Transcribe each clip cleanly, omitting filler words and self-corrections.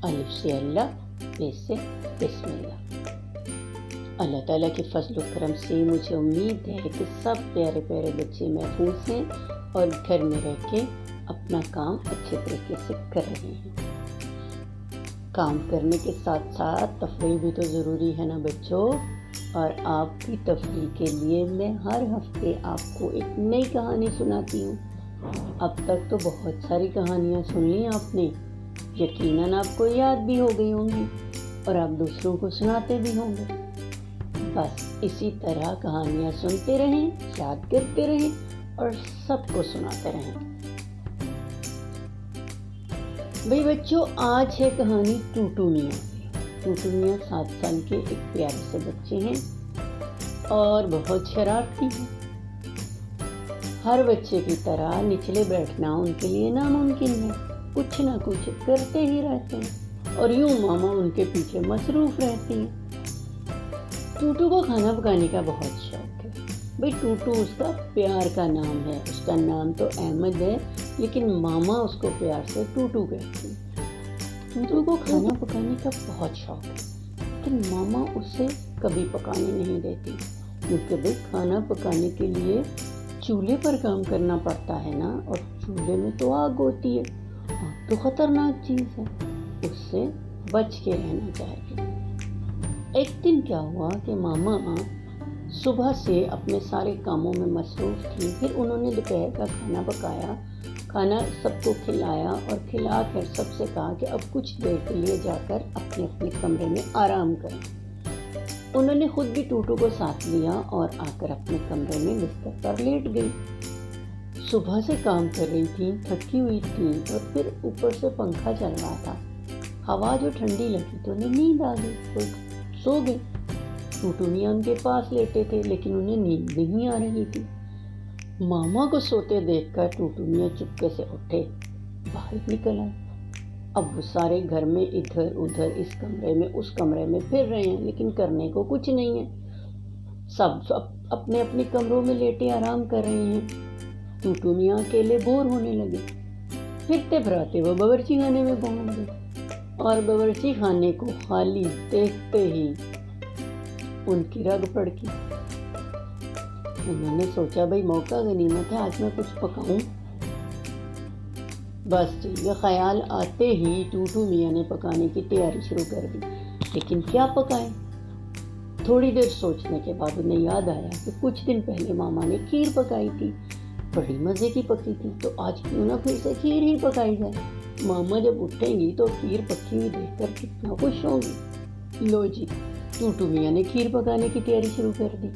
الف سے اللہ، بے سے بسم اللہ۔ اللہ تعالیٰ کے فضل و کرم سے مجھے امید ہے کہ سب پیارے پیارے بچے محفوظ ہیں اور گھر میں رہ کے اپنا کام اچھے طریقے سے کر رہے ہیں۔ کام کرنے کے ساتھ ساتھ تفریح بھی تو ضروری ہے نا بچوں، اور آپ کی تفریح کے لیے میں ہر ہفتے آپ کو ایک نئی کہانی سناتی ہوں۔ اب تک تو بہت ساری کہانیاں سن لی آپ نے، یقیناً آپ کو یاد بھی ہو گئی ہوں گی اور آپ دوسروں کو سناتے بھی ہوں گے۔ بس اسی طرح کہانیاں سنتے رہیں، یاد کرتے رہیں اور سب کو سناتے رہیں۔ بھئی بچوں، آج ہے کہانی ٹوٹو میاں کی۔ ٹوٹو میاں 7 سال کے ایک پیارے سے بچے ہیں اور بہت شرارتی ہیں۔ ہر بچے کی طرح نچلے بیٹھنا ان کے لیے ناممکن ہے، کچھ نہ کچھ کرتے ہی رہتے ہیں اور یوں ماما ان کے پیچھے مصروف رہتی ہیں۔ ٹوٹو کو کھانا پکانے کا بہت شوق ہے۔ بھئی ٹوٹو اس کا پیار کا نام ہے، اس کا نام تو احمد ہے لیکن ماما اس کو پیار سے ٹوٹو کہتی ہیں۔ ٹوٹو کو کھانا پکانے کا بہت شوق ہے لیکن ماما اسے کبھی پکانے نہیں دیتی، کیونکہ بھئی کھانا پکانے کے لیے چولہے پر کام کرنا پڑتا ہے نا، اور چولہے میں تو آگ ہوتی ہے، آگ تو خطرناک چیز ہے، اس سے بچ کے رہنا چاہیے۔ ایک دن کیا ہوا کہ ماما صبح سے اپنے سارے کاموں میں مصروف تھی، پھر انہوں نے دوپہر کا کھانا پکایا، کھانا سب کو کھلایا اور کھلا کر سب سے کہا کہ اب کچھ دیر کے لیے جا کر اپنے اپنے کمرے میں آرام کریں۔ انہوں نے خود بھی ٹوٹو کو ساتھ لیا اور آ کر اپنے کمرے میں بستر پر لیٹ گئی۔ صبح سے کام کر رہی تھی، تھکی ہوئی تھی اور پھر اوپر سے پنکھا چل رہا تھا، ہوا جو ٹھنڈی لگی تو انہیں نیند آ گئی، تو سو گئی۔ ٹوٹو میاں ان کے پاس لیٹے تھے لیکن انہیں نیند نہیں آ رہی تھی۔ ماما کو سوتے دیکھ کر ٹوٹو میاں چپکے سے اٹھے، باہر نکل آئے۔ اب وہ سارے گھر میں ادھر ادھر اس کمرے میں اس کمرے میں پھر رہے ہیں لیکن کرنے کو کچھ نہیں ہے، سب اپنے اپنے کمروں میں لیٹے آرام کر رہے ہیں۔ ٹوٹو میاں اکیلے بور ہونے لگے، پھرتے پھراتے وہ باورچی خانے میں پہنچ گئے اور باورچی خانے کو خالی دیکھتے ہی ان کی رگ پڑ گئی۔ انہوں نے سوچا بھئی موقع غنیمت ہے، آج میں کچھ پکاؤں۔ بس یہ خیال آتے ہی ٹوٹو میاں نے پکانے کی تیاری شروع کر دی، لیکن کیا پکائیں؟ تھوڑی دیر سوچنے کے بعد انہیں یاد آیا کہ کچھ دن پہلے ماما نے کھیر پکائی تھی، بڑی مزے کی پکی تھی، تو آج کیوں نہ پھر سے کھیر ہی پکائی جائے۔ ماما جب اٹھیں گی تو کھیر پکی ہوئی دیکھ کر کتنا خوش ہوں گی۔ لو جی، ٹوٹو میاں نے کھیر پکانے کی تیاری شروع کر دی۔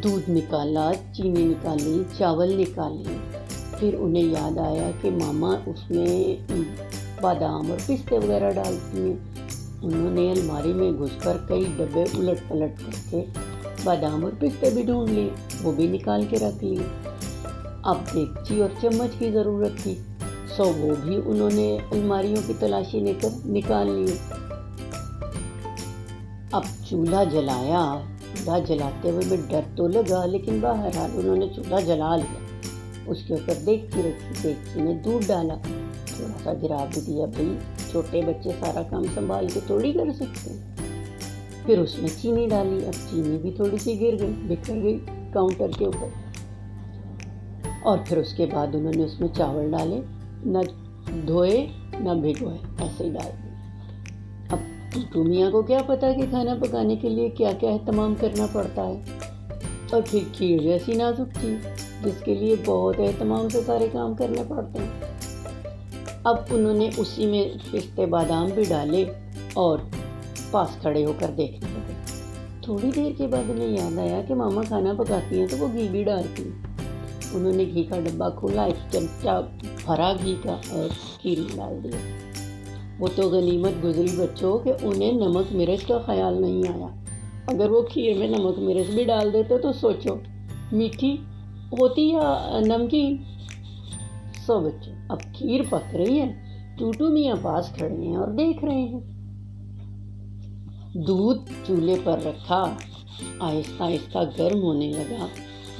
دودھ نکالا، چینی نکالی، چاول نکالے، پھر انہیں یاد آیا کہ ماما اس میں بادام اور پستے وغیرہ ڈالتی ہیں۔ انہوں نے الماری میں گھس کر کئی ڈبے الٹ پلٹ کر کے بادام اور پستے بھی ڈھونڈ لیے، وہ بھی نکال کے رکھ لیے۔ اب دیگچی اور چمچ کی ضرورت تھی، سو وہ بھی انہوں نے الماریوں کی تلاشی لے کر نکال لیے۔ اب چولہا جلایا، چولہا جلاتے ہوئے میں ڈر تو لگا لیکن بہرحال انہوں نے چولہا جلا لیا۔ اس کے اوپر دیگچی رکھی، دیگچی میں دودھ ڈالا، تھوڑا سا گرا بھی دیا، بھئی چھوٹے بچے سارا کام سنبھال کے تھوڑی کر سکتے ہیں۔ پھر اس میں چینی ڈالی، اب چینی بھی تھوڑی سی گر گئی، بکھر گئی کاؤنٹر کے اوپر۔ اور پھر اس کے بعد انہوں نے اس میں چاول ڈالے، نہ دھوئے نہ بھگوئے، ایسے ہی ڈال دیے۔ اب ٹوٹو میاں کو کیا پتا کہ کھانا پکانے کے لیے کیا کیا اہتمام کرنا پڑتا ہے، اور پھر کھیر جیسی نازک چیز جس کے لیے بہت اہتمام سے سارے کام کرنے پڑتے ہیں۔ اب انہوں نے اسی میں پستے بادام بھی ڈالے اور پاس کھڑے ہو کر دیکھنے لگے۔ تھوڑی دیر کے بعد انہیں یاد آیا کہ ماما کھانا پکاتی ہیں تو وہ گھی بھی ڈالتی ہیں۔ انہوں نے گھی کا ڈبہ کھولا، ایک چمچہ بھرا گھی کا اور کھیر میں ڈال دیا۔ وہ تو غنیمت گزری بچوں کہ انہیں نمک مرچ کا خیال نہیں آیا، اگر وہ کھیر میں نمک مرچ بھی ڈال دیتے تو سوچو میٹھی ہوتی یا نمکین۔ سو بچوں، اب کھیر پک رہی ہے، ٹوٹو میاں پاس کھڑے ہیں اور دیکھ رہے ہیں۔ دودھ چولہے پر رکھا، آہستہ آہستہ گرم ہونے لگا،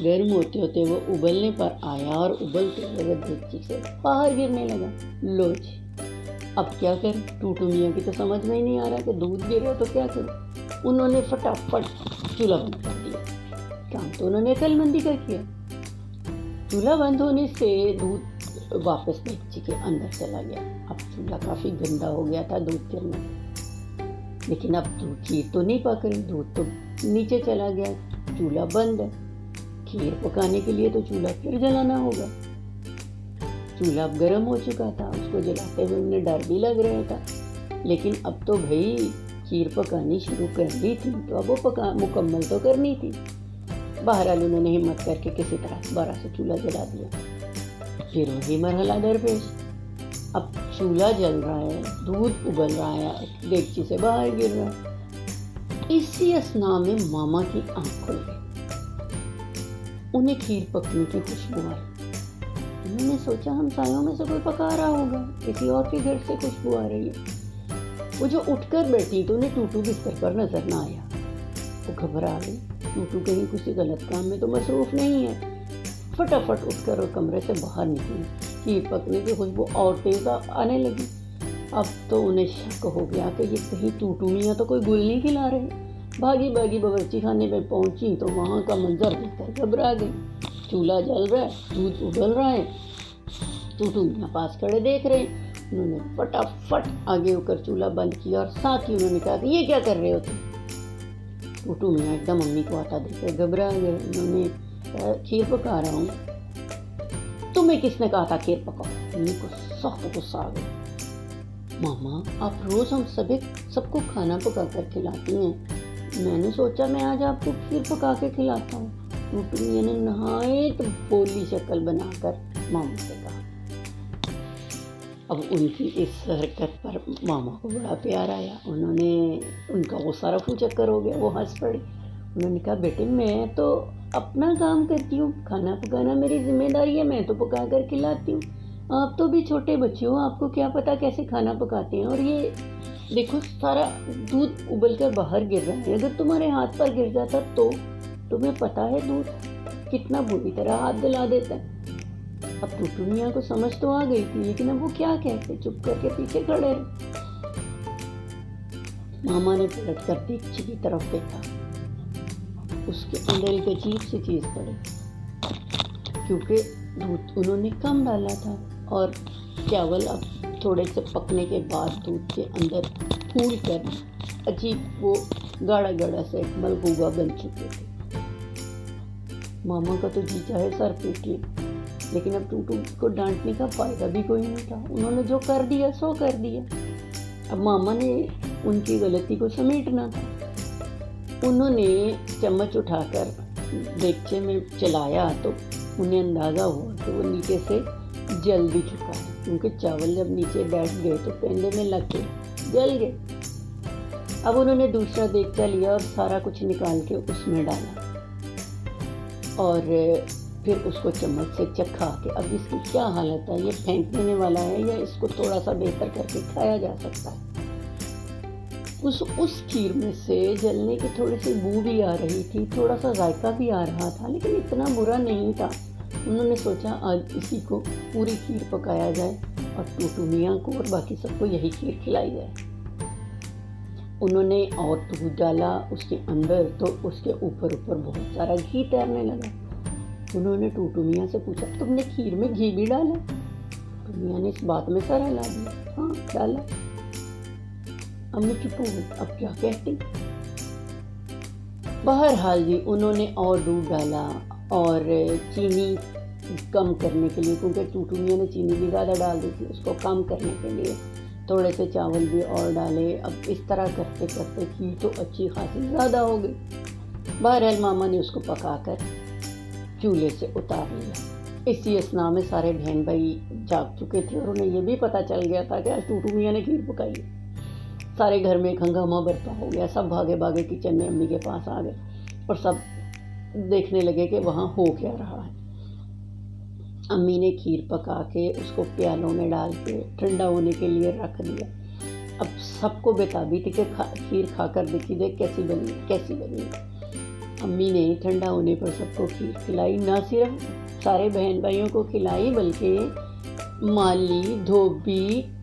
گرم ہوتے ہوتے وہ ابلنے پر آیا اور ابلتے ہوئے دیگچی سے باہر گرنے لگا۔ لو جی، اب کیا کریں، ٹوٹو میاں کی تو سمجھ میں ہی نہیں آ رہا کہ دودھ گرا تو کیا کروں۔ انہوں نے فٹافٹ چولہا بند کر دیا۔ کام تو انہوں نے عقل مندی کر کیا۔ چولہا بند ہونے سے دودھ واپس دیگچی کے اندر چلا گیا۔ اب چولہا کافی گندا ہو گیا تھا دودھ گرنے سے، لیکن اب کھیر تو نہیں پک رہی، دودھ تو نیچے چلا گیا، چولہا بند ہے۔ کھیر پکانے کے لیے تو چولہا پھر جلانا ہوگا۔ چولہا اب گرم ہو چکا تھا، اس کو جلاتے ہوئے انہیں ڈر بھی لگ رہا تھا، لیکن اب تو بھائی کھیر پکانی شروع کر دی تھی تو اب وہ مکمل تو کرنی تھی۔ بہرحال انہوں نے ہمت کر کے کسی طرح دوبارہ سے چولہا جلا دیا۔ پھر وہی مرحلہ درپیش، اب چولہا جل رہا ہے، دودھ ابل رہا ہے، دیگچی سے باہر گر رہا ہے۔ اسی اثناء میں ماما کی آنکھ کھل گئی، انہیں کھیر پکنے کی خوشبو آئی۔ انہوں نے سوچا ہمسایوں میں سے کوئی پکا رہا ہوگا، کسی اور کے گھر سے خوشبو آ رہی ہے۔ وہ جو اٹھ کر بیٹھی تو انہیں ٹوٹو بستر پر نظر نہ آیا۔ وہ گھبرا گئی، ٹوٹو کہیں کسی غلط کام میں تو مصروف نہیں ہے۔ فٹافٹ اٹھ کر اور کمرے سے باہر نکلی، کھیر پکنے کی خوشبو اور تیز آنے لگی۔ اب تو انہیں شک ہو گیا کہ یہ کہیں ٹوٹو میاں تو کوئی گل نہیں کھلا رہے۔ بھاگی بھاگی باورچی خانے میں پہنچی تو وہاں کا منظر دیکھ کر گھبرا گئی۔ چولہا جل رہا ہے، دودھ ابل رہا ہے، ٹوٹو میاں پاس کھڑے دیکھ رہے ہیں۔ انہوں نے فٹافٹ آگے ہو کر چولہا بند کیا اور ساتھ ہی انہوں نے کہا کہ یہ کیا کر رہے ہو تم؟ ٹوٹو میاں ایک دم امی کو آتا دیکھ کر گھبرا گئے۔ انہوں نے کہا کھیر پکا رہا ہوں۔ تمہیں کس نے کہا تھا کھیر پکاؤ؟ امی کو سخت غصہ آ گیا۔ ماما آپ روز ہم سب کو کھانا پکا کر کھلاتی ہیں، میں نے سوچا میں آج آپ کو کھیر پکا کے کھلاتا ہوں۔ ٹوٹو میاں نے نہایت بولی شکل بنا کر ماما سے کہا۔ اب ان کی اس حرکت پر ماما کو بڑا پیار آیا، ان کا غصہ رفو چکر ہو گیا، وہ ہنس پڑی۔ انہوں نے کہا بیٹے میں تو اپنا کام کرتی ہوں، کھانا پکانا میری ذمہ داری ہے، میں تو پکا کر کھلاتی ہوں، آپ تو بھی چھوٹے بچے ہو، آپ کو کیا پتا کیسے کھانا پکاتے ہیں۔ اور یہ دیکھو سارا دودھ ابل کر باہر گر رہا ہے، اگر تمہارے ہاتھ پر گر جاتا تو تمہیں پتا ہے دودھ کتنا بری طرح ہاتھ جلا دیتا ہے۔ اب ٹوٹو میاں کو سمجھ تو آ گئی تھی، لیکن اب وہ کیا کہتے، چپ کر کے پیچھے کھڑے رہے۔ ماما نے پلٹ کر دیگچی کی طرف دیکھا، اس کے اندر ایک عجیب سی چیز پڑی، کیونکہ دودھ انہوں نے کم ڈالا تھا اور چاول اب تھوڑے سے پکنے کے بعد دودھ کے اندر پھول کر عجیب وہ گاڑھا گاڑھا سے ایک ملغوبہ بن چکے تھے۔ ماما کا تو جی چاہے سر پیٹیے، لیکن اب ٹوٹو کو ڈانٹنے کا فائدہ بھی کوئی نہیں تھا، انہوں نے جو کر دیا سو کر دیا۔ اب ماما نے ان کی غلطی کو سمیٹنا تھا۔ انہوں نے چمچ اٹھا کر دیگچے میں چلایا تو انہیں اندازہ ہوا کہ وہ نیچے سے جل بھی چکا ہے، کیونکہ چاول جب نیچے بیٹھ گئے تو پیندے میں لگ کے جل گئے۔ اب انہوں نے دوسرا دیگچا لیا اور سارا کچھ نکال کے اس میں ڈالا اور پھر اس کو چمچ سے چکھا کہ اب اس کی کیا حالت ہے، یہ پھینک دینے والا ہے یا اس کو تھوڑا سا بہتر کر کے کھایا جا سکتا ہے۔ اس کھیر میں سے جلنے کی تھوڑی سی بو بھی آ رہی تھی، تھوڑا سا ذائقہ بھی آ رہا تھا، لیکن اتنا برا نہیں تھا۔ انہوں نے سوچا آج اسی کو پوری کھیر پکایا جائے اور ٹوٹو میاں کو اور باقی سب کو یہی کھیر کھلائی جائے۔ انہوں نے اور دودھ ڈالا اس کے اندر تو اس کے اوپر بہت سارا گھی تیرنے لگا۔ انہوں نے ٹوٹو میاں سے پوچھا تم نے کھیر میں گھی بھی ڈالا؟ ٹوٹو میاں نے اس بات میں سر ہلا دیا، ہاں ڈالا۔ امی چپ ہو گئی، اب کیا کہتی۔ بہرحال جی انہوں نے اور دودھ ڈالا اور چینی کم کرنے کے لیے، کیونکہ ٹوٹو میاں نے چینی بھی زیادہ ڈال دی تھی، اس کو کم کرنے کے لیے تھوڑے سے چاول بھی اور ڈالے۔ اب اس طرح کرتے کرتے کھیر تو اچھی خاصی زیادہ ہو گئی۔ بہرحال ماما نے اس کو پکا کر چولہے سے اتار لیا۔ اسی اثناء میں سارے بہن بھائی جاگ چکے تھے اور انہیں یہ بھی پتہ چل گیا تھا کہ آج ٹوٹو میاں نے کھیر پکائی ہے۔ سارے گھر میں ایک ہنگامہ برپا ہو گیا، سب بھاگے بھاگے کچن میں امی کے پاس آ گئے اور سب دیکھنے لگے کہ وہاں ہو کیا رہا ہے۔ امی نے کھیر پکا کے اس کو پیالوں میں ڈال کے ٹھنڈا ہونے کے لیے رکھ دیا۔ اب سب کو بےتابی تھی کہ کھیر کھا کر دیکھ کیسی بنی۔ امی نے ٹھنڈا ہونے پر سب کو کھیر کھلائی، نہ صرف سارے بہن بھائیوں کو کھلائی بلکہ مالی، دھوبی،